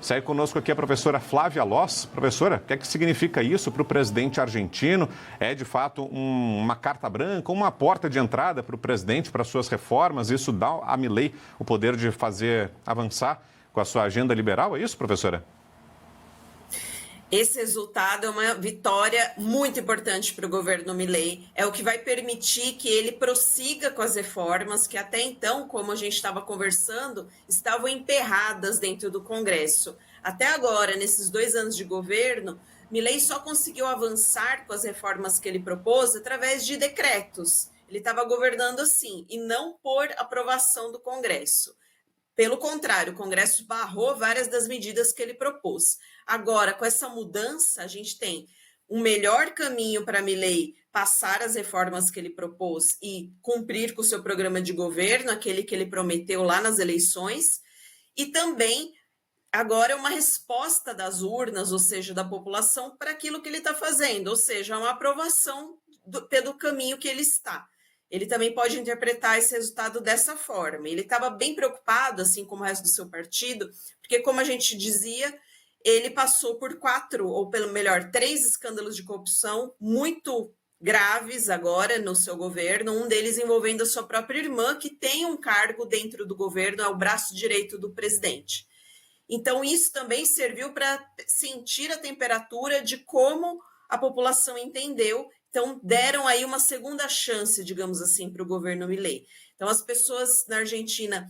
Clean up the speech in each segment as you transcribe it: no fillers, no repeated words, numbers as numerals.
Segue conosco aqui a professora Flávia Loss. Professora, o que é que significa isso para o presidente argentino? É, de fato, uma carta branca, uma porta de entrada para o presidente, para suas reformas? Isso dá a Milei o poder de fazer avançar com a sua agenda liberal? É isso, professora? Esse resultado é uma vitória muito importante para o governo Milei. É o que vai permitir que ele prossiga com as reformas que até então, como a gente estava conversando, estavam emperradas dentro do Congresso. Até agora, nesses 2 anos de governo, Milei só conseguiu avançar com as reformas que ele propôs através de decretos. Ele estava governando assim, e não por aprovação do Congresso. Pelo contrário, o Congresso barrou várias das medidas que ele propôs. Agora, com essa mudança, a gente tem um melhor caminho para Milei passar as reformas que ele propôs e cumprir com o seu programa de governo, aquele que ele prometeu lá nas eleições, e também agora é uma resposta das urnas, ou seja, da população, para aquilo que ele está fazendo, ou seja, uma aprovação pelo caminho que ele está. Ele também pode interpretar esse resultado dessa forma. Ele estava bem preocupado, assim como o resto do seu partido, porque, como a gente dizia, ele passou por 4, ou pelo melhor, 3 escândalos de corrupção muito graves agora no seu governo, um deles envolvendo a sua própria irmã, que tem um cargo dentro do governo, é o braço direito do presidente. Então, isso também serviu para sentir a temperatura de como a população entendeu. Então, deram aí uma segunda chance, digamos assim, para o governo Milei. Então, as pessoas na Argentina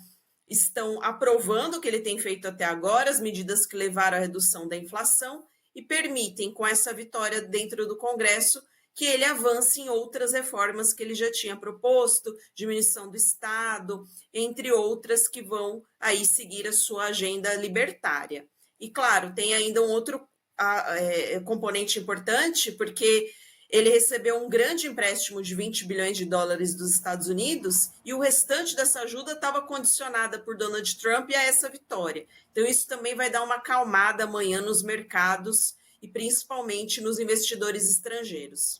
estão aprovando o que ele tem feito até agora, as medidas que levaram à redução da inflação, e permitem, com essa vitória dentro do Congresso, que ele avance em outras reformas que ele já tinha proposto, diminuição do Estado, entre outras que vão aí seguir a sua agenda libertária. E, claro, tem ainda um outro componente importante, porque ele recebeu um grande empréstimo de 20 bilhões de dólares dos Estados Unidos e o restante dessa ajuda estava condicionada por Donald Trump a essa vitória. Então, isso também vai dar uma acalmada amanhã nos mercados e principalmente nos investidores estrangeiros.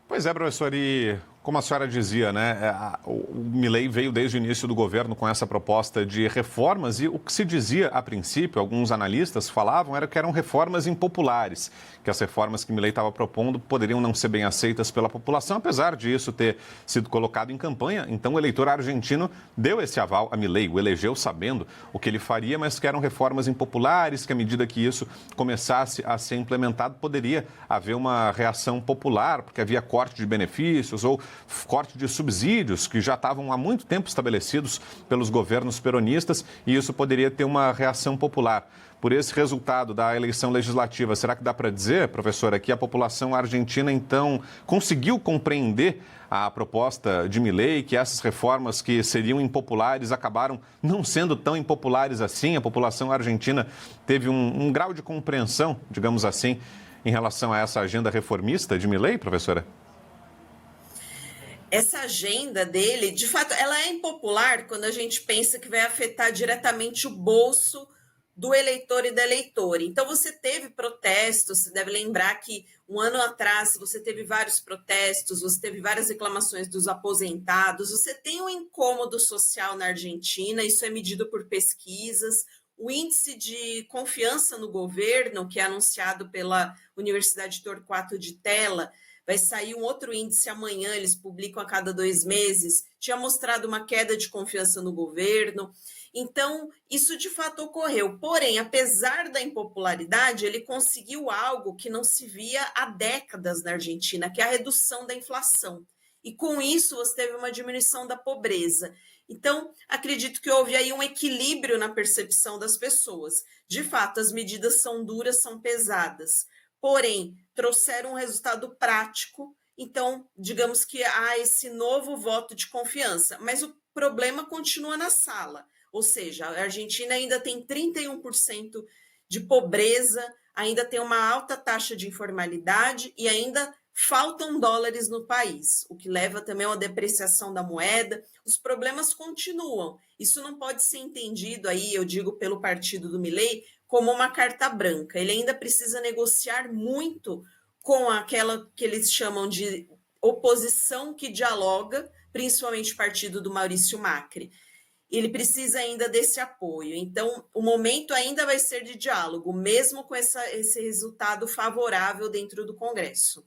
Pois é, professor, e como a senhora dizia, né, o Milei veio desde o início do governo com essa proposta de reformas e o que se dizia a princípio, alguns analistas falavam, era que eram reformas impopulares, que as reformas que Milei estava propondo poderiam não ser bem aceitas pela população, apesar de isso ter sido colocado em campanha. Então o eleitor argentino deu esse aval a Milei, o elegeu sabendo o que ele faria, mas que eram reformas impopulares, que à medida que isso começasse a ser implementado, poderia haver uma reação popular, porque havia corte de benefícios ou corte de subsídios que já estavam há muito tempo estabelecidos pelos governos peronistas e isso poderia ter uma reação popular. Por esse resultado da eleição legislativa, será que dá para dizer, professora, que a população argentina, então, conseguiu compreender a proposta de Milei, que essas reformas que seriam impopulares acabaram não sendo tão impopulares assim? A população argentina teve um grau de compreensão, digamos assim, em relação a essa agenda reformista de Milei, professora? Essa agenda dele, de fato, ela é impopular quando a gente pensa que vai afetar diretamente o bolso do eleitor e da eleitora. Então, você teve protestos, você deve lembrar que um ano atrás você teve vários protestos, você teve várias reclamações dos aposentados, você tem um incômodo social na Argentina, isso é medido por pesquisas. O índice de confiança no governo, que é anunciado pela Universidade Torquato de Tella, vai sair um outro índice amanhã, eles publicam a cada 2 meses, tinha mostrado uma queda de confiança no governo. Então, isso de fato ocorreu. Porém, apesar da impopularidade, ele conseguiu algo que não se via há décadas na Argentina, que é a redução da inflação. E com isso, você teve uma diminuição da pobreza. Então, acredito que houve aí um equilíbrio na percepção das pessoas. De fato, as medidas são duras, são pesadas. Porém, trouxeram um resultado prático, então, digamos que há esse novo voto de confiança, mas o problema continua na sala, ou seja, a Argentina ainda tem 31% de pobreza, ainda tem uma alta taxa de informalidade e ainda faltam dólares no país, o que leva também a uma depreciação da moeda. Os problemas continuam. Isso não pode ser entendido aí, eu digo, pelo partido do Milei, como uma carta branca. Ele ainda precisa negociar muito com aquela que eles chamam de oposição que dialoga, principalmente o partido do Maurício Macri. ele precisa ainda desse apoio. Então, o momento ainda vai ser de diálogo, mesmo com esse resultado favorável dentro do Congresso.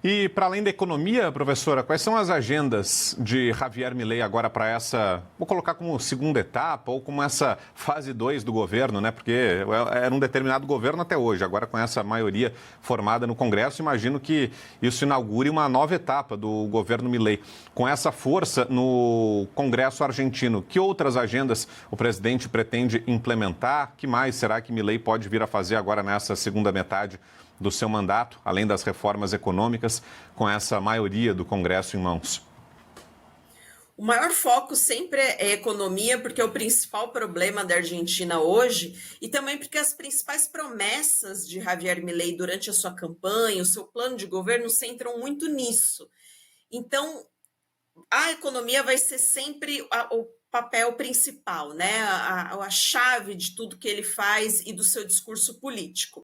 E, para além da economia, professora, quais são as agendas de Javier Milei agora para essa, vou colocar como segunda etapa ou como essa fase 2 do governo, né? Porque era um determinado governo até hoje, agora com essa maioria formada no Congresso, imagino que isso inaugure uma nova etapa do governo Milei. Com essa força no Congresso argentino, que outras agendas o presidente pretende implementar? Que mais será que Milei pode vir a fazer agora nessa segunda metade do seu mandato, além das reformas econômicas, com essa maioria do Congresso em mãos? O maior foco sempre é economia, porque é o principal problema da Argentina hoje, e também porque as principais promessas de Javier Milei durante a sua campanha, o seu plano de governo, centram muito nisso. Então, a economia vai ser sempre o papel principal, né? A chave de tudo que ele faz e do seu discurso político.